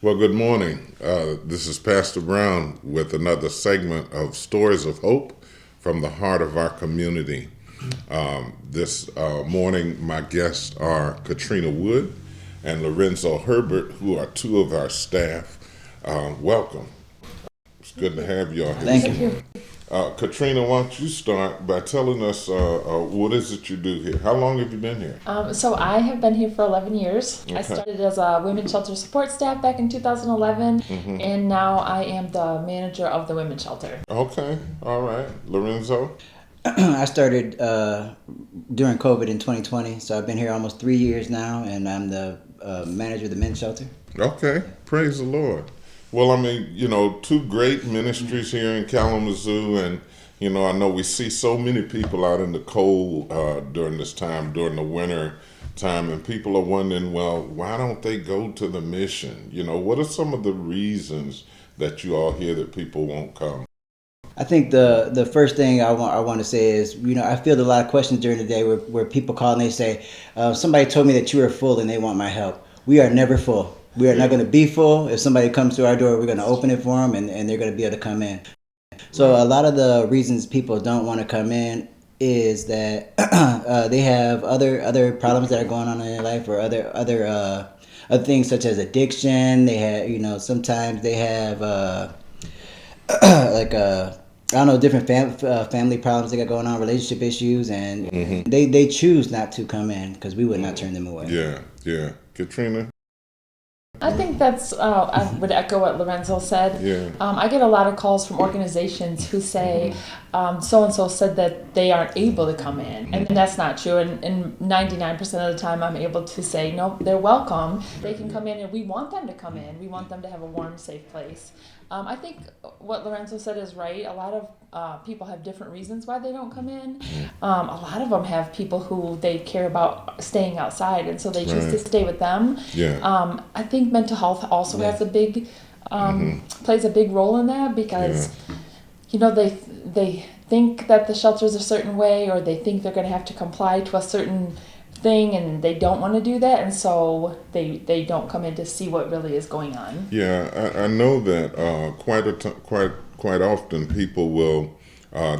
Well, good morning. This is Pastor Brown with another segment of Stories of Hope from the heart of our community. This morning, my guests are Katrina Wood and Lorenzo Herbert, who are two of our staff. Welcome. It's good to have you all here. Thank you. Katrina, why don't you start by telling us what is it you do here? How long have you been here? So I have been here for 11 years. Okay. I started as a women's shelter support staff back in 2011, and now I am the manager of the women's shelter. Okay, all right. Lorenzo? I started during COVID in 2020, so I've been here almost 3 years now, and I'm the manager of the men's shelter. Okay, praise the Lord. Well, I mean, two great ministries here in Kalamazoo, and, I know we see so many people out in the cold during this time, during the winter time, and people are wondering, well, why don't they go to the mission? What are some of the reasons that you all hear that people won't come? I think the first thing I want to say is, I field a lot of questions during the day where people call and they say, somebody told me that you were full and they want my help. We are never full. We are not going to be full. If somebody comes to our door, we're going to open it for them, and they're going to be able to come in. So a lot of the reasons people don't want to come in is that they have other problems that are going on in their life, or other things such as addiction. They have, sometimes they have different family problems they got going on, relationship issues, and they choose not to come in because we would not turn them away. Yeah. Katrina? I think that's, I would echo what Lorenzo said. Yeah. I get a lot of calls from organizations who say, so-and-so said that they aren't able to come in. And that's not true. And 99% of the time I'm able to say, no, they're welcome. They can come in, and we want them to come in. We want them to have a warm, safe place. I think what Lorenzo said is right. A lot of people have different reasons why they don't come in. A lot of them have people who they care about staying outside, and so they choose to stay with them. Yeah. I think mental health also has a big plays a big role in that, because they think that the shelter's a certain way, or they think they're going to have to comply to a certain thing, and they don't want to do that, and so they don't come in to see what really is going on. Yeah, I know that quite often people will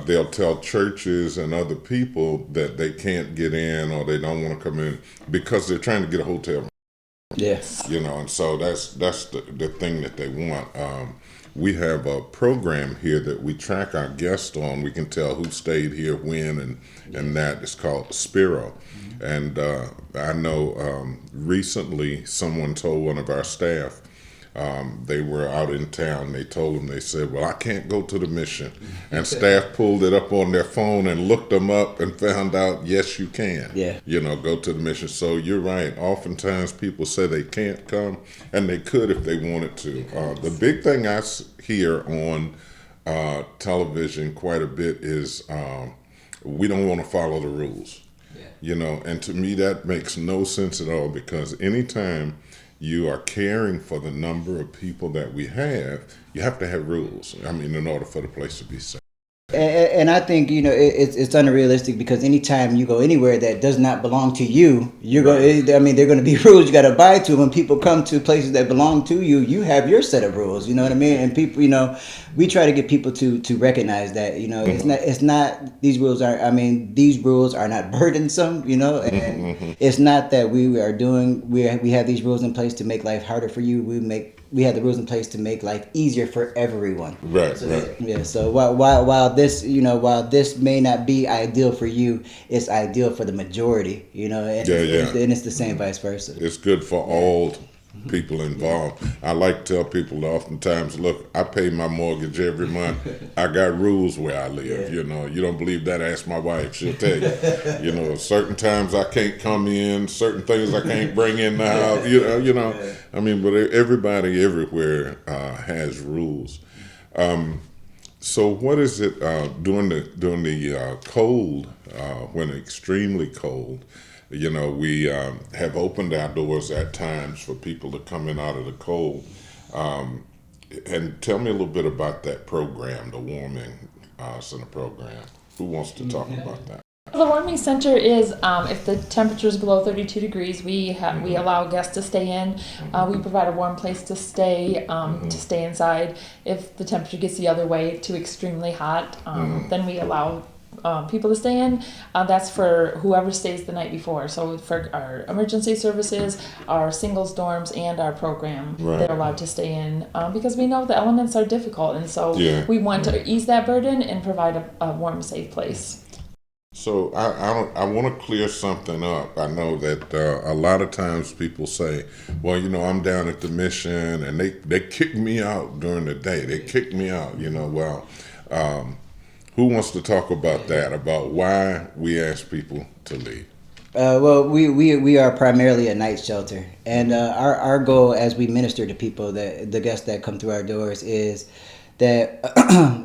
they'll tell churches and other people that they can't get in, or they don't want to come in because they're trying to get a hotel room. Yes. And so that's the thing that they want. We have a program here that we track our guests on. We can tell who stayed here when, and that is called Spiro. And I know recently someone told one of our staff, they were out in town, they told them, they said, well, I can't go to the mission. And staff pulled it up on their phone and looked them up and found out, yes, you can. Yeah. Go to the mission. So you're right. Oftentimes people say they can't come, and they could if they wanted to. The big thing I hear on television quite a bit is we don't want to follow the rules. And to me that makes no sense at all, because anytime you are caring for the number of people that we have, you have to have rules. I mean, in order for the place to be safe. And I think it's unrealistic, because anytime you go anywhere that does not belong to you, they're going to be rules you got to abide to. When people come to places that belong to you, you have your set of rules. You know what I mean? And people, we try to get people to recognize that it's not these rules are not burdensome. And it's not that we have these rules in place to make life harder for you. We have the rules in place to make life easier for everyone. Right. So while this may not be ideal for you, it's ideal for the majority. And it's the same vice versa. It's good for all people involved. I like to tell people oftentimes, look, I pay my mortgage every month. I got rules where I live. You don't believe that? Ask my wife. She'll tell you. Certain times I can't come in, certain things I can't bring in the house. I mean, but everybody everywhere has rules. So what is it during the cold, when extremely cold? We have opened our doors at times for people to come in out of the cold. And tell me a little bit about that program, the warming center program. Who wants to talk about that? The warming center is if the temperature is below 32 degrees, we allow guests to stay in. We provide a warm place to stay inside. If the temperature gets the other way to extremely hot, then we allow people to stay in. That's for whoever stays the night before. So for our emergency services, our singles dorms, and our program, they're allowed to stay in because we know the elements are difficult, and so we want to ease that burden and provide a warm, safe place. So I want to clear something up. I know that a lot of times people say, well, I'm down at the mission and they kick me out during the day. They kick me out, who wants to talk about that, about why we ask people to leave? Well, we are primarily a night shelter, and our goal as we minister to people, the guests that come through our doors, is that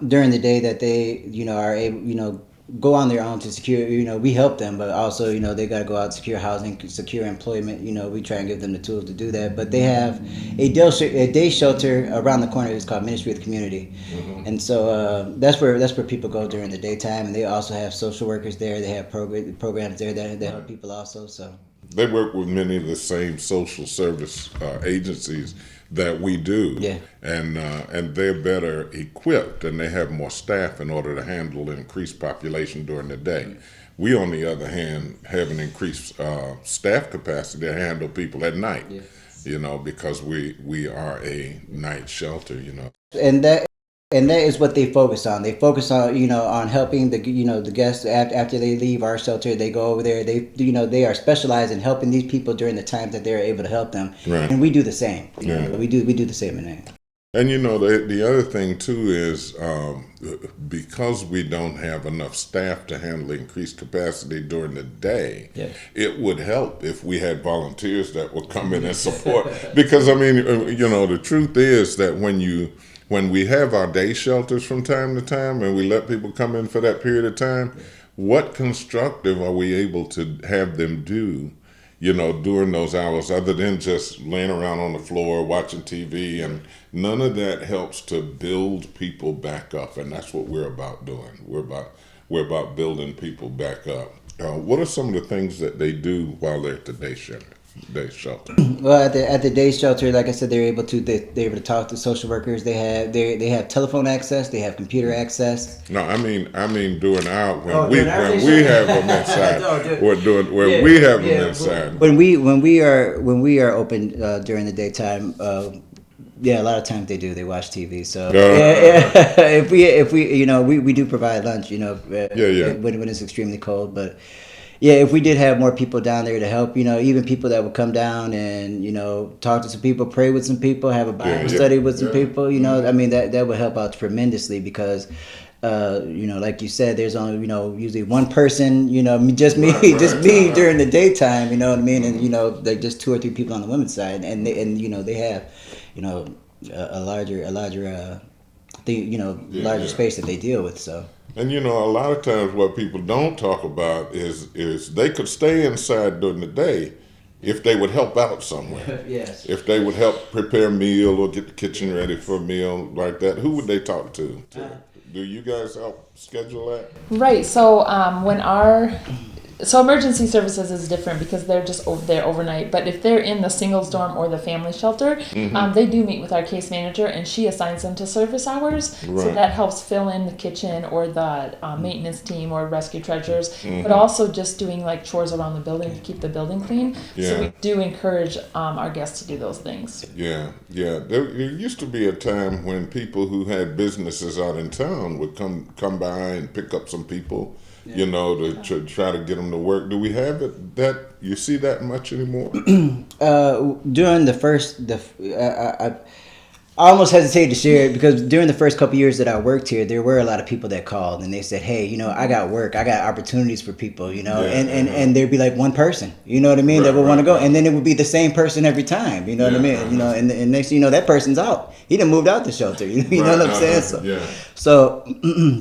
during the day that they are able go on their own to secure, we help them, but also, they got to go out, secure housing, secure employment. We try and give them the tools to do that. But they have a day shelter around the corner. It's called Ministry of the Community. And so that's where people go during the daytime. And they also have social workers there. They have programs there that help people also. So they work with many of the same social service agencies that we do, and they're better equipped and they have more staff in order to handle an increased population during the day. We, on the other hand, have an increased staff capacity to handle people at night, because we are a night shelter, And that is what they focus on. They focus on, on helping the guests after they leave our shelter. They go over there. They are specialized in helping these people during the time that they're able to help them. Right. And we do the same. We do the same in that. And the other thing too is because we don't have enough staff to handle increased capacity during the day, it would help if we had volunteers that would come in and support. Because the truth is that when we have our day shelters from time to time and we let people come in for that period of time, what constructive are we able to have them do, during those hours, other than just laying around on the floor watching TV? And none of that helps to build people back up. And that's what we're about doing. We're about building people back up. What are some of the things that they do while they're at the day shelter? Well, at the day shelter, like I said, they're able to talk to social workers. They have telephone access. They have computer access. No, I mean during our when we have them inside. We have them inside. When we are open during the daytime. A lot of times they do. They watch TV. So if we do provide lunch. When it's extremely cold, but. Yeah, if we did have more people down there to help, even people that would come down and, talk to some people, pray with some people, have a Bible study with some people, that would help out tremendously because, like you said, there's only, usually one person, just me during the daytime, and, like just 2 or 3 people on the women's side. And they have, a larger larger space that they deal with, so. And a lot of times what people don't talk about is they could stay inside during the day if they would help out somewhere. Yes. If they would help prepare a meal or get the kitchen ready for a meal like that, who would they talk to? Do you guys help schedule that? Right. So emergency services is different because they're just there overnight. But if they're in the singles dorm or the family shelter, they do meet with our case manager, and she assigns them to service hours. Right. So that helps fill in the kitchen or the maintenance team or rescue treasures, but also just doing like chores around the building to keep the building clean. Yeah. So we do encourage our guests to do those things. Yeah. There used to be a time when people who had businesses out in town would come by and pick up some people. To try to get them to work. Do we have it that you see that much anymore? During the first, I almost hesitate to share it because during the first couple of years that I worked here, there were a lot of people that called and they said, "Hey, I got work, I got opportunities for people, and there'd be like one person, that would want to go, and then it would be the same person every time, what I mean, and next thing that person's out, he done moved out the shelter, know what I'm saying? So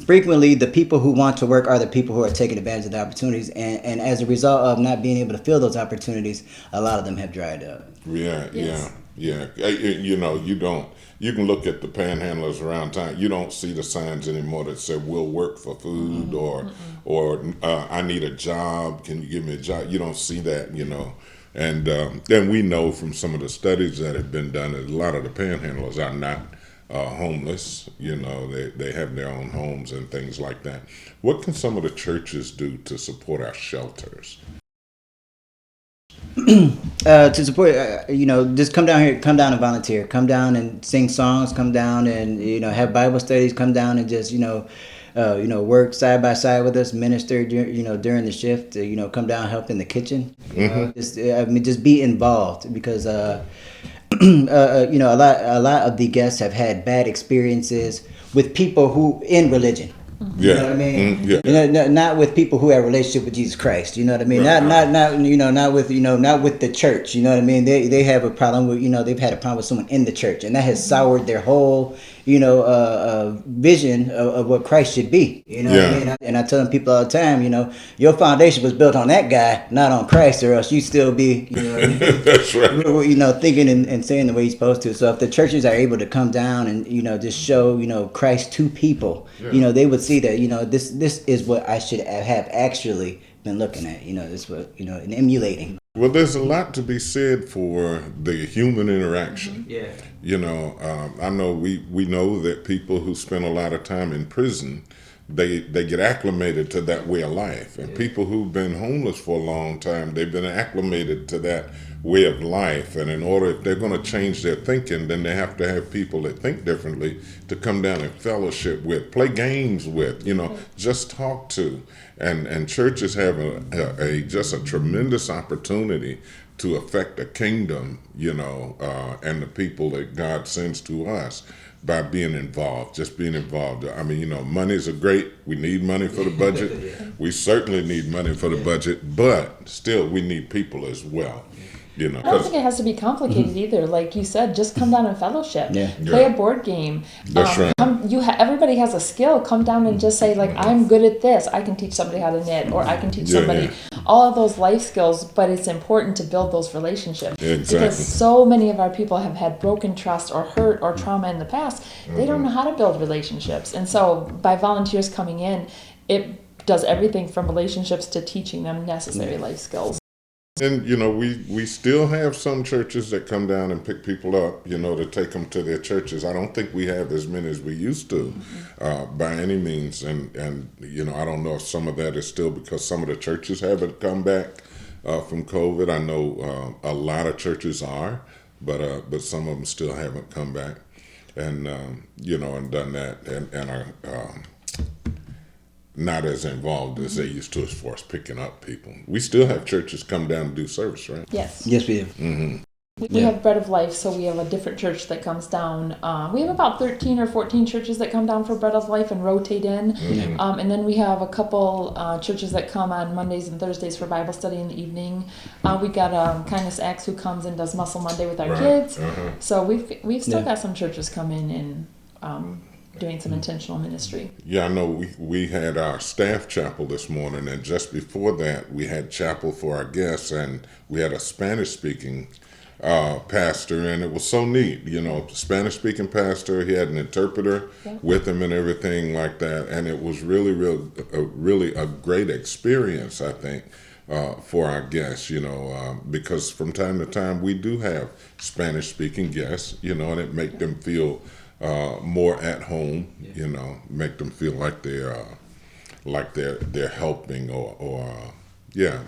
frequently the people who want to work are the people who are taking advantage of the opportunities, and as a result of not being able to fill those opportunities, a lot of them have dried up. Yeah. Yeah, you know, you don't. You can look at the panhandlers around town. You don't see the signs anymore that say "We'll work for food" or "I need a job. Can you give me a job?" You don't see that, you know. And then we know from some of the studies that have been done that a lot of the panhandlers are not homeless. You know, they have their own homes and things like that. What can some of the churches do to support our shelters? To support, just come down here, come down and volunteer, come down and sing songs, come down and have Bible studies, come down and just work side by side with us, minister during the shift, come down help in the kitchen. Just be involved because a lot of the guests have had bad experiences with people who in religion. Yeah. You know what I mean? Yeah. Not with people who have a relationship with Jesus Christ. You know what I mean? Right. Not with the church. You know what I mean? They have a problem with they've had a problem with someone in the church, and that has soured their whole vision of what Christ should be. You know what I mean? And I tell them people all the time, your foundation was built on that guy, not on Christ, or else you still be That's right. thinking and saying the way you're supposed to. So if the churches are able to come down and just show Christ to people, they would see that this is what I should have actually been looking at. This what and emulating. Well, there's a lot to be said for the human interaction. Yeah. I know we know that people who spend a lot of time in prison, they get acclimated to that way of life. And people who've been homeless for a long time, they've been acclimated to that way of life. And in order, if they're going to change their thinking, then they have to have people that think differently to come down and fellowship with, play games with, just talk to. And churches have just a tremendous opportunity to affect the kingdom, and the people that God sends to us by being involved, just being involved. I mean, monies are great. We need money for the budget. We certainly need money for the budget, but still we need people as well. I don't think it has to be complicated either. Like you said, just come down and fellowship. Play a board game. That's right. Everybody has a skill. Come down and just say, like, I'm good at this. I can teach somebody how to knit, or I can teach somebody all of those life skills. But it's important to build those relationships because so many of our people have had broken trust or hurt or trauma in the past. They don't know how to build relationships, and so by volunteers coming in, it does everything from relationships to teaching them necessary life skills. And, we still have some churches that come down and pick people up, to take them to their churches. I don't think we have as many as we used to by any means. And I don't know if some of that is still because some of the churches haven't come back from COVID. I know a lot of churches are, but some of them still haven't come back and done that and are not as involved as they used to as far as picking up people. We still have churches come down and do service, right? Yes. Yes, we do. Mm-hmm. We have Bread of Life, so we have a different church that comes down. We have about 13 or 14 churches that come down for Bread of Life and rotate in. Mm-hmm. And then we have a couple churches that come on Mondays and Thursdays for Bible study in the evening. We got Kindness Acts who comes and does Muscle Monday with our kids. Uh-huh. So we've still got some churches come in and doing some intentional ministry. Yeah, I know we had our staff chapel this morning, and just before that we had chapel for our guests, and we had a Spanish-speaking pastor, and it was so neat. Spanish-speaking pastor, he had an interpreter with him and everything like that, and it was really a great experience, I think, for our guests, because from time to time we do have Spanish-speaking guests, and it make them feel more at home, make them feel like they're helping or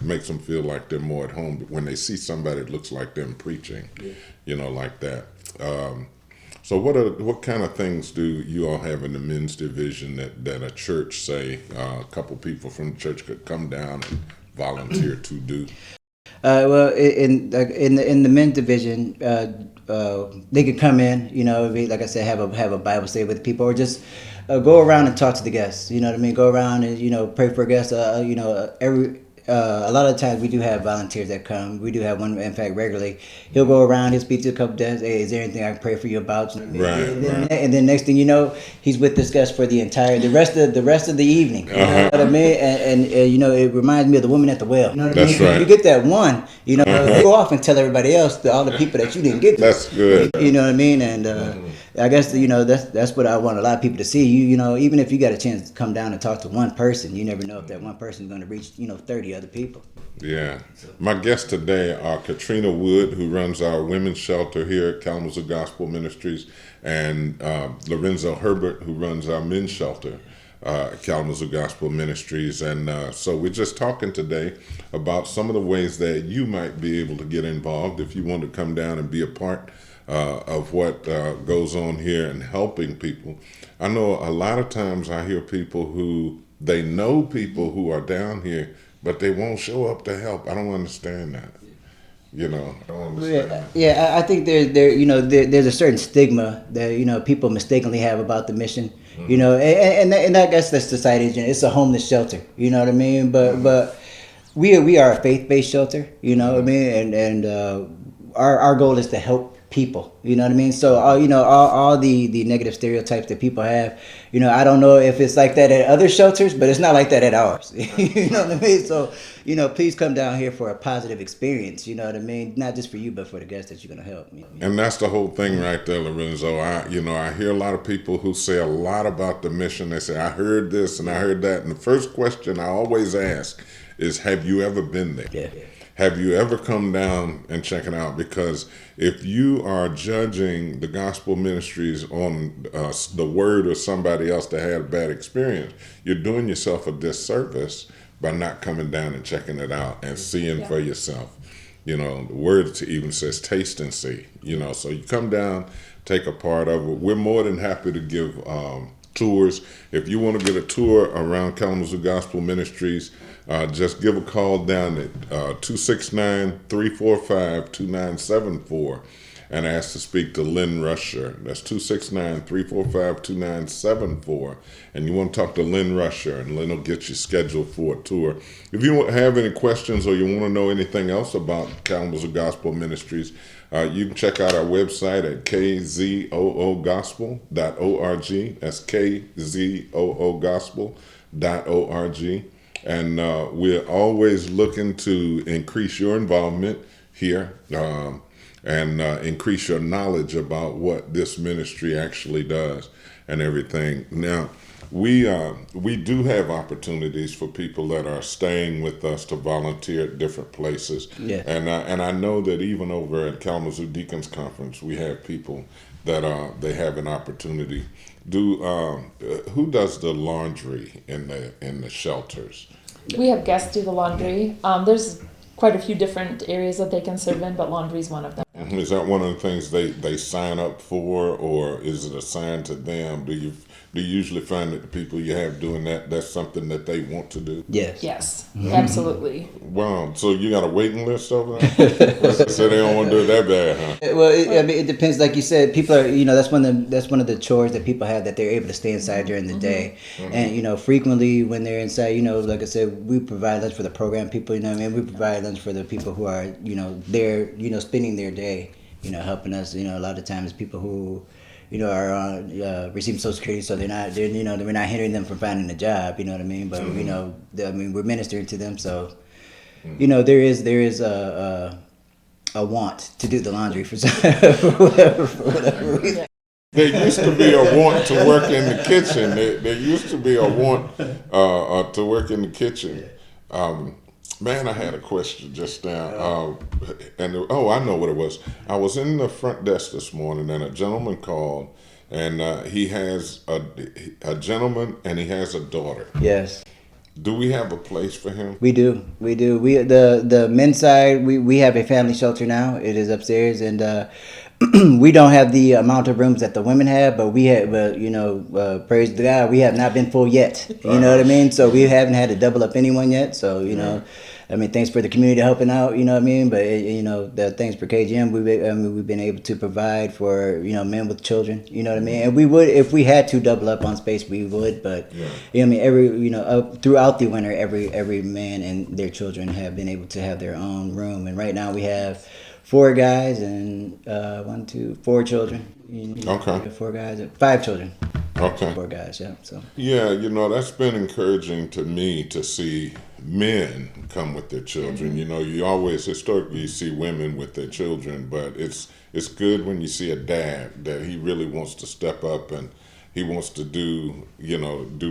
makes them feel like they're more at home. But when they see somebody that looks like them preaching, like that. So what kind of things do you all have in the men's division that a church, say, a couple people from the church could come down and volunteer to do? Well, in the men's division, they could come in, like I said, have a Bible study with people, or just go around and talk to the guests. You know what I mean? Go around and pray for guests. a lot of times we do have volunteers that come. We do have one, in fact, regularly. He'll go around, he'll speak to a couple days. Hey, is there anything I can pray for you about? And then next thing you know, he's with this guest for the rest of the evening. You know what I mean? And you know, it reminds me of the woman at the well. You know what I mean? Right. You get that one, you know, go off and tell everybody else, all the people that you didn't get to. That's good. You know what I mean? And I guess, you know, that's what I want a lot of people to see. You know, even if you got a chance to come down and talk to one person, you never know if that one person is going to reach, you know, 30 other people. Yeah. My guests today are Katrina Wood, who runs our women's shelter here at Kalamazoo Gospel Ministries, and Lorenzo Herbert, who runs our men's shelter at Kalamazoo Gospel Ministries. And so we're just talking today about some of the ways that you might be able to get involved if you want to come down and be a part of what goes on here and helping people. I know a lot of times I hear people who, they know people who are down here, but they won't show up to help. I don't understand that. You know, I don't understand that. Yeah, I think there's a certain stigma that, you know, people mistakenly have about the mission. Mm-hmm. You know, and I guess that's society's. It's a homeless shelter. You know what I mean? But we are a faith-based shelter. You know what I mean? And our goal is to help people, you know what I mean? So all the negative stereotypes that people have, you know, I don't know if it's like that at other shelters, but it's not like that at ours. You know what I mean? So, you know, please come down here for a positive experience, you know what I mean? Not just for you, but for the guests that you're going to help. And that's the whole thing right there, Lorenzo. I hear a lot of people who say a lot about the mission. They say, I heard this and I heard that. And the first question I always ask is, have you ever been there? Yeah. Have you ever come down and check it out? Because if you are judging the gospel ministries on the word of somebody else that had a bad experience, you're doing yourself a disservice by not coming down and checking it out and seeing for yourself. You know, the word even says taste and see. You know, so you come down, take a part of it. We're more than happy to give tours. If you want to get a tour around Kalamazoo Gospel Ministries, just give a call down at 269-345-2974 and ask to speak to Lynn Rusher. That's 269-345-2974. And you want to talk to Lynn Rusher, and Lynn will get you scheduled for a tour. If you have any questions or you want to know anything else about Kalamazoo Gospel Ministries, you can check out our website at kzoogospel.org. That's kzoogospel.org. And we're always looking to increase your involvement here and increase your knowledge about what this ministry actually does and everything. Now, we do have opportunities for people that are staying with us to volunteer at different places. Yeah. And I know that even over at Kalamazoo Deacons Conference, we have people that they have an opportunity. Who does the laundry in the shelters? We have guests do the laundry. There's quite a few different areas that they can serve in, but laundry is one of them. Is that one of the things they sign up for, or is it assigned to them? Do you usually find that the people you have doing that's something that they want to do? Yes, absolutely. Wow, so you got a waiting list over there? So they don't want to do it that bad, huh? Well, it depends. Like you said, people are, you know, that's one of the chores that people have, that they're able to stay inside during the day. And, you know, frequently when they're inside, you know, like I said, we provide lunch for the program people, you know what I mean? We provide lunch for the people who are, you know, there, you know, spending their day, you know, helping us. You know, a lot of times people who, you know, are on receiving Social Security, so we're not hindering them from finding a job. You know what I mean? But you know, we're ministering to them, so you know, there is a want to do the laundry for whatever reason. There used to be a want to work in the kitchen. There used to be a want to work in the kitchen. Man, I had a question just now. I know what it was. I was in the front desk this morning, and a gentleman called, and he has a gentleman, and he has a daughter. Yes. Do we have a place for him? We do. The men's side, we have a family shelter now. It is upstairs, and we don't have the amount of rooms that the women have, but we have, praise God, we have not been full yet. You know what I mean? So we haven't had to double up anyone yet. So, I mean, thanks for the community helping out, you know what I mean? But, thanks for KGM, we've been able to provide for, men with children, you know what I mean? And we would, if we had to double up on space, we would, but, throughout the winter, every man and their children have been able to have their own room. And right now we have 4 guys and 4 children. Okay. 4 guys and 5 children. Okay. 4 guys, yeah. So. Yeah, that's been encouraging to me to see men come with their children. You always historically see women with their children, but it's good when you see a dad that he really wants to step up and he wants to do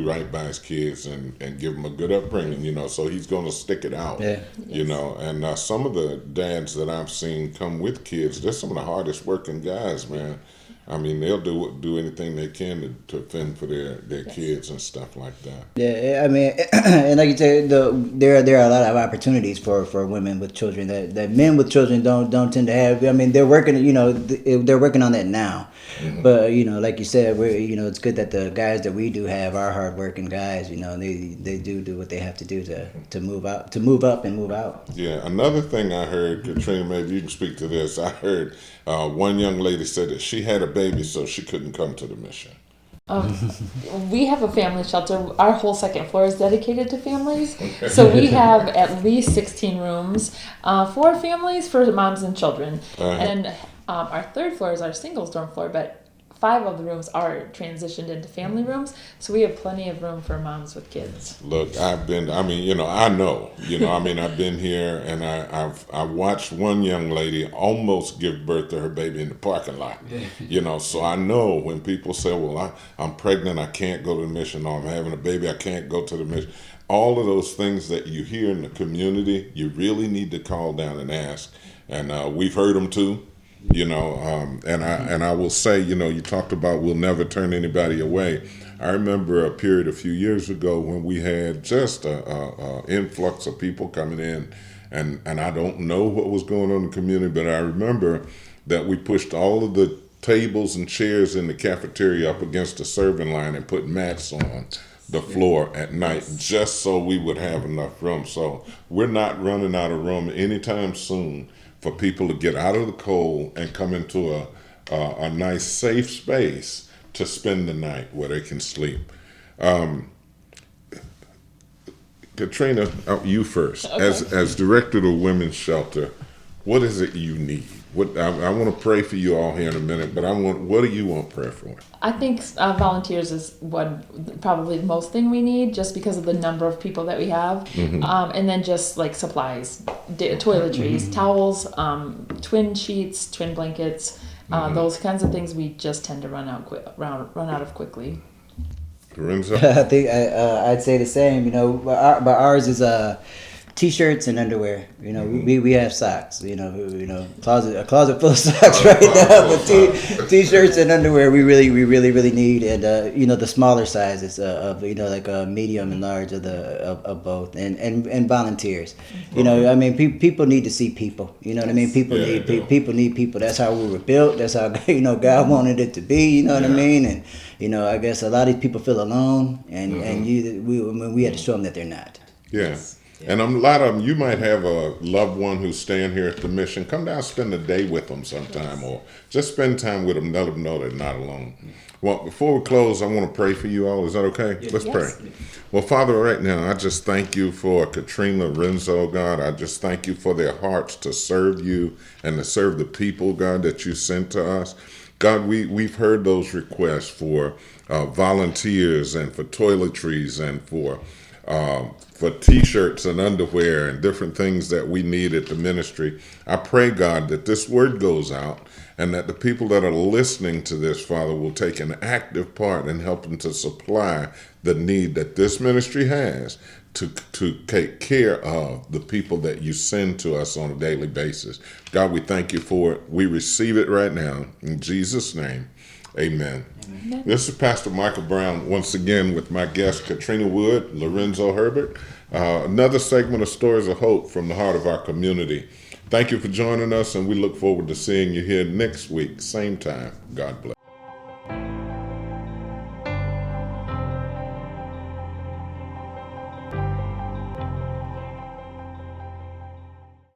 right by his kids and give them a good upbringing, so he's going to stick it out. Yeah. And some of the dads that I've seen come with kids, they're some of the hardest working guys, man. I mean, they'll do anything they can to fend for their kids and stuff like that. Yeah, I mean, and like you said, there are a lot of opportunities for women with children that men with children don't tend to have. I mean, they're working, they're working on that now. Mm-hmm. But like you said, it's good that the guys that we do have are hardworking guys. They do what they have to do to move up and move out. Yeah, another thing I heard, Katrina, maybe you can speak to this. I heard one young lady said that she had a baby, so she couldn't come to the mission. We have a family shelter. Our whole second floor is dedicated to families. Okay. So we have at least 16 rooms for families, for moms and children. Uh-huh. And our third floor is our single dorm floor, but 5 of the rooms are transitioned into family rooms, so we have plenty of room for moms with kids. Look, I've been here and I watched one young lady almost give birth to her baby in the parking lot. So I know when people say, well, I'm pregnant, I can't go to the mission, or I'm having a baby, I can't go to the mission. All of those things that you hear in the community, you really need to call down and ask. And we've heard them too. And I will say, you talked about we'll never turn anybody away. I remember a period a few years ago when we had just a influx of people coming in, and I don't know what was going on in the community, but I remember that we pushed all of the tables and chairs in the cafeteria up against the serving line and put mats on the floor at night just so we would have enough room. So we're not running out of room anytime soon for people to get out of the cold and come into a nice, safe space to spend the night where they can sleep. Katrina, you first. Okay. As director of the Women's Shelter, what is it you need? I want to pray for you all here in a minute, but what do you want prayer for? I think volunteers is probably the most thing we need, just because of the number of people that we have. Mm-hmm. And then just like supplies, toiletries, mm-hmm. towels, twin sheets, twin blankets, mm-hmm. those kinds of things we just tend to run out of quickly. Lorenzo? I think I'd say the same, but ours is T-shirts and underwear. We have socks. A closet full of socks right now. But T-shirts and underwear we really need. And the smaller sizes of like a medium and large of both. And volunteers. People need to see people. You know what I mean? People need people. That's how we were built. That's how God wanted it to be. You know what I mean? And I guess a lot of these people feel alone, and mm-hmm. we had to show them that they're not. Yeah. And a lot of them, you might have a loved one who's staying here at the mission. Come down, spend a day with them sometime, or just spend time with them. Let them know they're not alone. Well, before we close, I want to pray for you all. Is that okay? Yes. Let's pray. Well, Father, right now, I just thank you for Katrina, Lorenzo, God. I just thank you for their hearts to serve you and to serve the people, God, that you sent to us. God, we've heard those requests for volunteers and for toiletries and for T-shirts and underwear and different things that we need at the ministry. I pray, God, that this word goes out and that the people that are listening to this, Father, will take an active part in helping to supply the need that this ministry has to take care of the people that you send to us on a daily basis. God, we thank you for it. We receive it right now. In Jesus' name, amen. Amen. This is Pastor Michael Brown once again with my guest Katrina Wood, Lorenzo Herbert. Another segment of Stories of Hope from the heart of our community. Thank you for joining us, and we look forward to seeing you here next week, same time. God bless.